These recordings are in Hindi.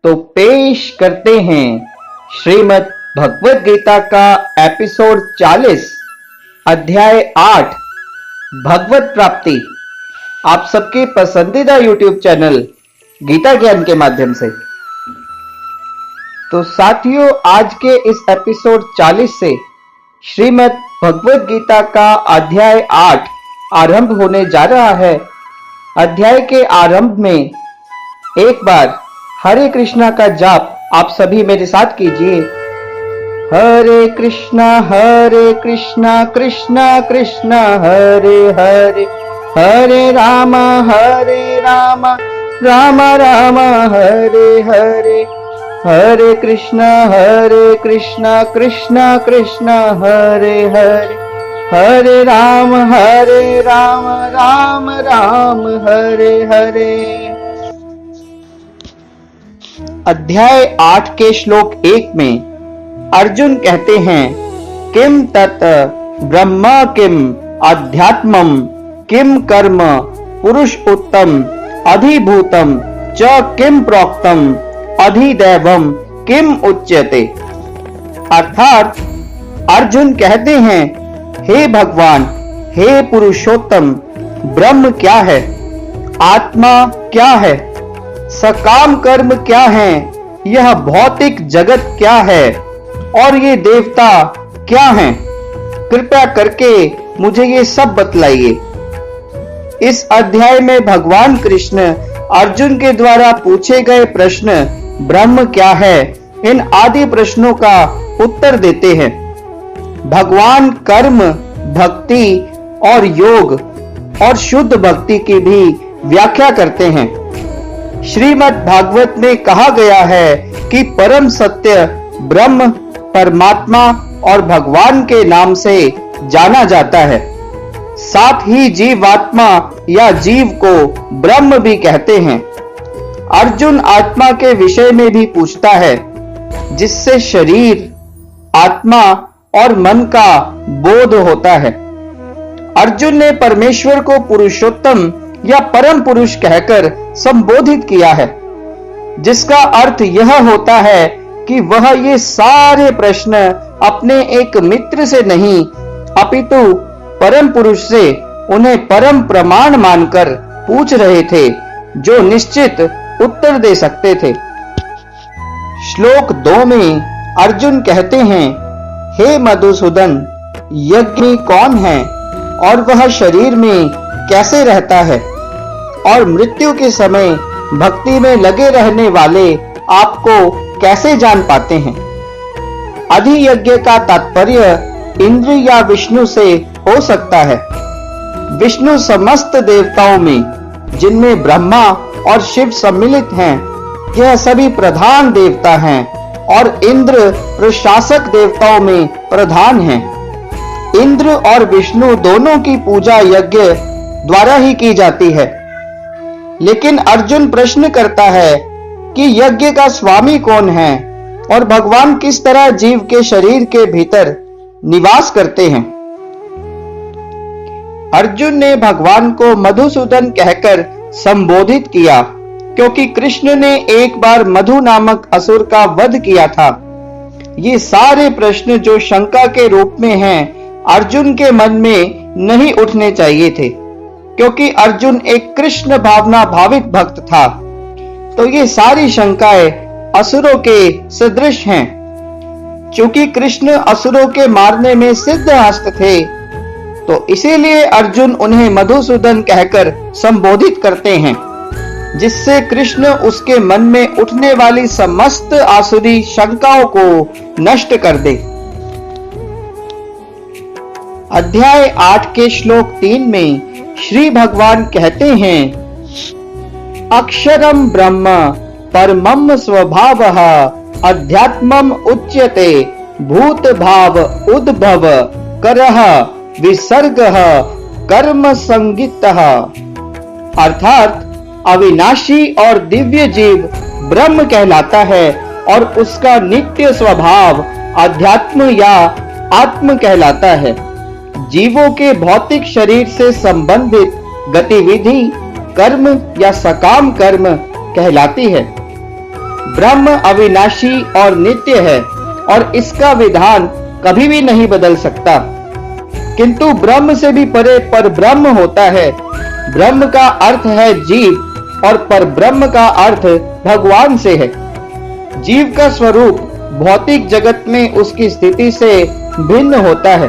तो पेश करते हैं श्रीमद् भगवद गीता का एपिसोड 40 अध्याय 8 भगवत प्राप्ति आप सबके पसंदीदा यूट्यूब चैनल गीता ज्ञान के माध्यम से। तो साथियों, आज के इस एपिसोड 40 से श्रीमद् भगवद गीता का अध्याय 8 आरंभ होने जा रहा है। अध्याय के आरंभ में एक बार हरे कृष्णा का जाप आप सभी मेरे साथ कीजिए। हरे कृष्णा कृष्णा कृष्णा हरे हरे, हरे राम राम राम हरे हरे, हरे कृष्णा कृष्णा कृष्णा हरे हरे, हरे राम राम राम हरे हरे। अध्याय 8 के श्लोक 1 में अर्जुन कहते हैं, किम तत् ब्रह्म किम अध्यात्मम किम कर्म पुरुष उत्तम अधिभूतम च किम प्रोक्तम अधिदैवम किम उच्यते। अर्थात अर्जुन कहते हैं, हे भगवान, हे पुरुषोत्तम, ब्रह्म क्या है, आत्मा क्या है, सकाम कर्म क्या है, यह भौतिक जगत क्या है और ये देवता क्या हैं? कृपया करके मुझे ये सब बतलाइए। इस अध्याय में भगवान कृष्ण अर्जुन के द्वारा पूछे गए प्रश्न ब्रह्म क्या है, इन आदि प्रश्नों का उत्तर देते हैं। भगवान कर्म, भक्ति और योग और शुद्ध भक्ति की भी व्याख्या करते हैं। श्रीमद् भागवत में कहा गया है कि परम सत्य ब्रह्म, परमात्मा और भगवान के नाम से जाना जाता है। साथ ही जीवात्मा या जीव को ब्रह्म भी कहते हैं। अर्जुन आत्मा के विषय में भी पूछता है, जिससे शरीर, आत्मा और मन का बोध होता है। अर्जुन ने परमेश्वर को पुरुषोत्तम या परम पुरुष कहकर संबोधित किया है, जिसका अर्थ यह होता है कि वह ये सारे प्रश्न अपने एक मित्र से नहीं अपितु परम पुरुष से उन्हें परम प्रमाण मानकर पूछ रहे थे, जो निश्चित उत्तर दे सकते थे। श्लोक 2 में अर्जुन कहते हैं, हे मधुसूदन, यज्ञ कौन है और वह शरीर में कैसे रहता है और मृत्यु के समय भक्ति में लगे रहने वाले आपको कैसे जान पाते हैं। अधियज्ञ का तात्पर्य इंद्र या विष्णु से हो सकता है। विष्णु समस्त देवताओं में, जिनमें ब्रह्मा और शिव सम्मिलित हैं, यह सभी प्रधान देवता हैं और इंद्र प्रशासक देवताओं में प्रधान हैं। इंद्र और विष्णु दोनों की पूजा यज्ञ द्वारा ही की जाती है। लेकिन अर्जुन प्रश्न करता है कि यज्ञ का स्वामी कौन है और भगवान किस तरह जीव के शरीर के भीतर निवास करते हैं। अर्जुन ने भगवान को मधुसूदन कहकर संबोधित किया, क्योंकि कृष्ण ने एक बार मधु नामक असुर का वध किया था। ये सारे प्रश्न जो शंका के रूप में हैं, अर्जुन के मन में नहीं उठने चाहिए थे, क्योंकि अर्जुन एक कृष्ण भावना भावित भक्त था। तो ये सारी शंकाएं असुरों के सदृश हैं। चूंकि कृष्ण असुरों के मारने में सिद्ध हस्त थे, तो इसीलिए अर्जुन उन्हें मधुसूदन कहकर संबोधित करते हैं, जिससे कृष्ण उसके मन में उठने वाली समस्त आसुरी शंकाओं को नष्ट कर दे। अध्याय 8 के श्लोक 3 में श्री भगवान कहते हैं, अक्षरम ब्रह्म परमम स्वभावः अध्यात्मम उच्यते भूत भाव उद्भव करः विसर्गः कर्म संगीतः। अर्थात अविनाशी और दिव्य जीव ब्रह्म कहलाता है और उसका नित्य स्वभाव अध्यात्म या आत्म कहलाता है। जीवों के भौतिक शरीर से संबंधित गतिविधि कर्म या सकाम कर्म कहलाती है। ब्रह्म अविनाशी और नित्य है और इसका विधान कभी भी नहीं बदल सकता। किंतु ब्रह्म से भी परे पर ब्रह्म होता है। ब्रह्म का अर्थ है जीव और पर ब्रह्म का अर्थ भगवान से है। जीव का स्वरूप भौतिक जगत में उसकी स्थिति से भिन्न होता है।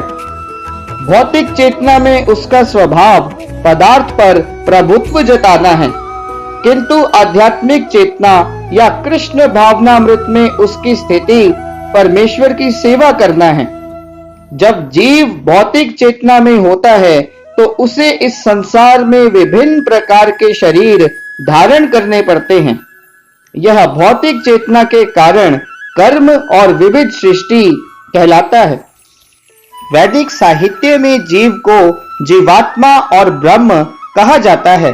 भौतिक चेतना में उसका स्वभाव पदार्थ पर प्रभुत्व जताना है, किंतु आध्यात्मिक चेतना या कृष्ण भावनामृत में उसकी स्थिति परमेश्वर की सेवा करना है। जब जीव भौतिक चेतना में होता है तो उसे इस संसार में विभिन्न प्रकार के शरीर धारण करने पड़ते हैं। यह भौतिक चेतना के कारण कर्म और विविध सृष्टि कहलाता है। वैदिक साहित्य में जीव को जीवात्मा और ब्रह्म कहा जाता है,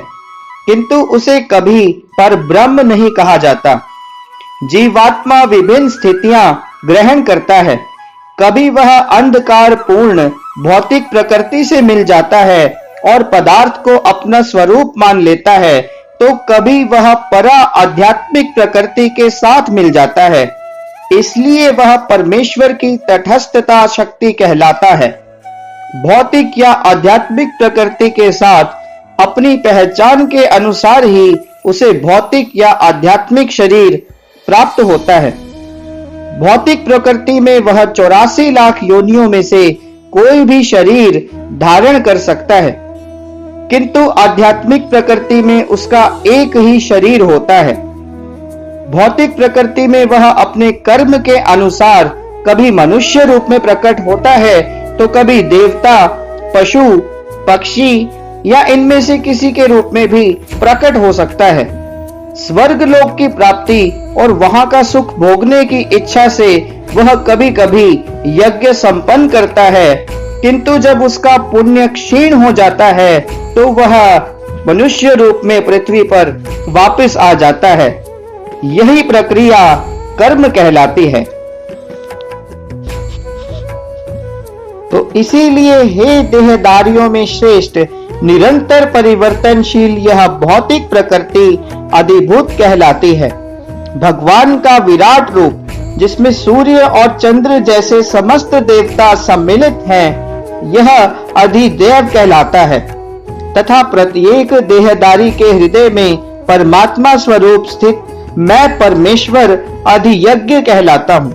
किंतु उसे कभी पर ब्रह्म नहीं कहा जाता। जीवात्मा विभिन्न स्थितियां ग्रहण करता है। कभी वह अंधकार पूर्ण भौतिक प्रकृति से मिल जाता है और पदार्थ को अपना स्वरूप मान लेता है, तो कभी वह परा आध्यात्मिक प्रकृति के साथ मिल जाता है। इसलिए वह परमेश्वर की तटस्थता शक्ति कहलाता है। भौतिक या आध्यात्मिक प्रकृति के साथ अपनी पहचान के अनुसार ही उसे भौतिक या आध्यात्मिक शरीर प्राप्त होता है। भौतिक प्रकृति में वह 84 लाख योनियों में से कोई भी शरीर धारण कर सकता है, किंतु आध्यात्मिक प्रकृति में उसका एक ही शरीर होता है। भौतिक प्रकृति में वह अपने कर्म के अनुसार कभी मनुष्य रूप में प्रकट होता है तो कभी देवता, पशु, पक्षी या इनमें से किसी के रूप में भी प्रकट हो सकता है। स्वर्ग लोक की प्राप्ति और वहां का सुख भोगने की इच्छा से वह कभी कभी यज्ञ संपन्न करता है, किंतु जब उसका पुण्य क्षीण हो जाता है तो वह मनुष्य रूप में पृथ्वी पर वापस आ जाता है। यही प्रक्रिया कर्म कहलाती है। तो इसीलिए हे देहदारियों में श्रेष्ठ निरंतर परिवर्तनशील यह भौतिक प्रकृति अधिभूत कहलाती है। भगवान का विराट रूप जिसमें सूर्य और चंद्र जैसे समस्त देवता सम्मिलित हैं, यह अधिदेव कहलाता है तथा प्रत्येक देहदारी के हृदय में परमात्मा स्वरूप स्थित मैं परमेश्वर अधियज्ञ कहलाता हूँ।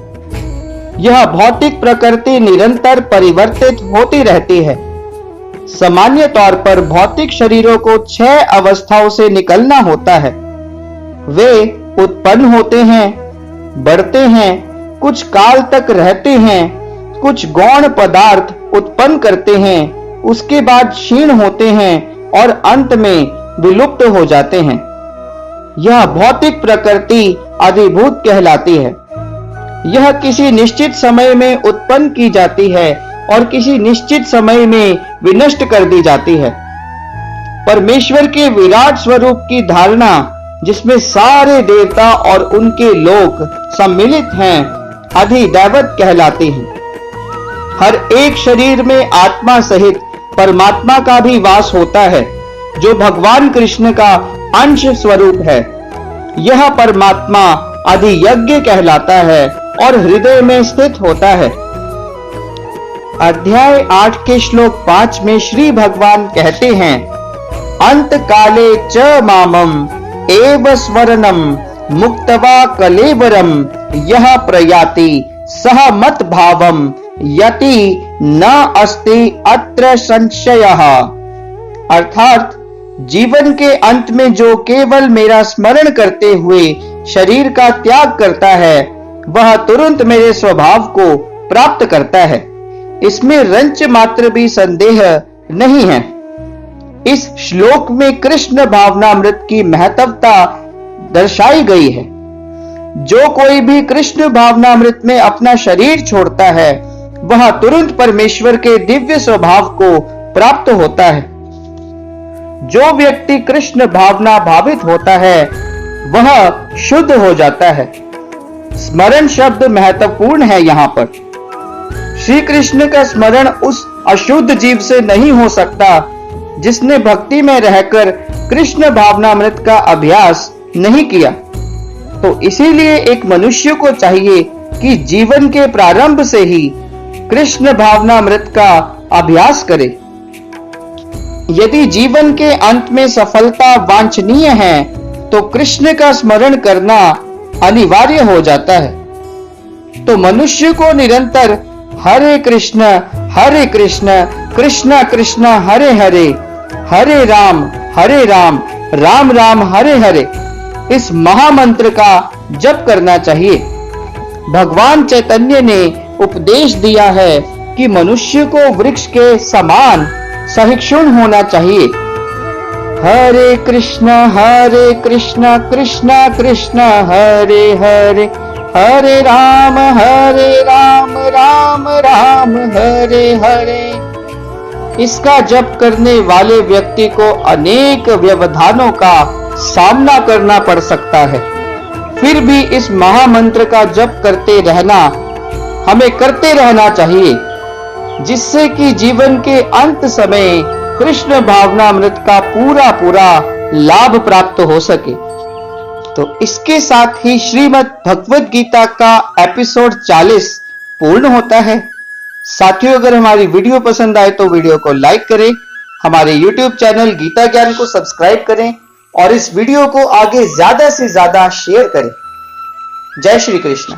यह भौतिक प्रकृति निरंतर परिवर्तित होती रहती है। सामान्य तौर पर भौतिक शरीरों को 6 अवस्थाओं से निकलना होता है। वे उत्पन्न होते हैं, बढ़ते हैं, कुछ काल तक रहते हैं, कुछ गौण पदार्थ उत्पन्न करते हैं, उसके बाद क्षीण होते हैं और अंत में विलुप्त हो जाते हैं। यह भौतिक प्रकृति अधिभूत कहलाती है। यह किसी निश्चित समय में उत्पन्न की जाती है और किसी निश्चित समय में विनष्ट कर दी जाती है। परमेश्वर के विराट स्वरूप की धारणा जिसमें सारे देवता और उनके लोक सम्मिलित हैं, अधिदैवत कहलाती है। हर एक शरीर में आत्मा सहित परमात्मा का भी वास होता है, जो भगवान कृष्ण का अंश स्वरूप है। यह परमात्मा अधियज्ञ कहलाता है और हृदय में स्थित होता है। अध्याय 8 के श्लोक 5 में श्री भगवान कहते हैं, अंत काले च मामम एव स्मरणम मुक्तवा कलेवरम यह प्रयाति सह मत भावम यति न अस्ति अत्र संशयः। अर्थात जीवन के अंत में जो केवल मेरा स्मरण करते हुए शरीर का त्याग करता है, वह तुरंत मेरे स्वभाव को प्राप्त करता है। इसमें रंच मात्र भी संदेह नहीं है। इस श्लोक में कृष्ण भावनामृत की महत्वता दर्शाई गई है। जो कोई भी कृष्ण भावनामृत में अपना शरीर छोड़ता है, वह तुरंत परमेश्वर के दिव्य स्वभाव को प्राप्त होता है। जो व्यक्ति कृष्ण भावना भावित होता है, वह शुद्ध हो जाता है। स्मरण शब्द महत्वपूर्ण है। यहाँ पर श्री कृष्ण का स्मरण उस अशुद्ध जीव से नहीं हो सकता जिसने भक्ति में रहकर कृष्ण भावनामृत का अभ्यास नहीं किया। तो इसीलिए एक मनुष्य को चाहिए कि जीवन के प्रारंभ से ही कृष्ण भावनामृत का अभ्यास करे। यदि जीवन के अंत में सफलता वांछनीय है तो कृष्ण का स्मरण करना अनिवार्य हो जाता है। तो मनुष्य को निरंतर हरे कृष्ण कृष्ण कृष्ण हरे हरे, हरे राम राम राम हरे हरे इस महामंत्र का जप करना चाहिए। भगवान चैतन्य ने उपदेश दिया है कि मनुष्य को वृक्ष के समान सहिष्णु होना चाहिए। हरे कृष्ण कृष्ण कृष्ण हरे हरे, हरे राम राम राम हरे हरे। इसका जप करने वाले व्यक्ति को अनेक व्यवधानों का सामना करना पड़ सकता है, फिर भी इस महामंत्र का जप करते रहना हमें करते रहना चाहिए, जिससे कि जीवन के अंत समय कृष्ण भावनामृत का पूरा लाभ प्राप्त हो सके। तो इसके साथ ही श्रीमद् भगवद गीता का एपिसोड 40 पूर्ण होता है। साथियों, अगर हमारी वीडियो पसंद आए तो वीडियो को लाइक करें, हमारे YouTube चैनल गीता ज्ञान को सब्सक्राइब करें और इस वीडियो को आगे ज्यादा से ज्यादा शेयर करें। जय श्री कृष्ण।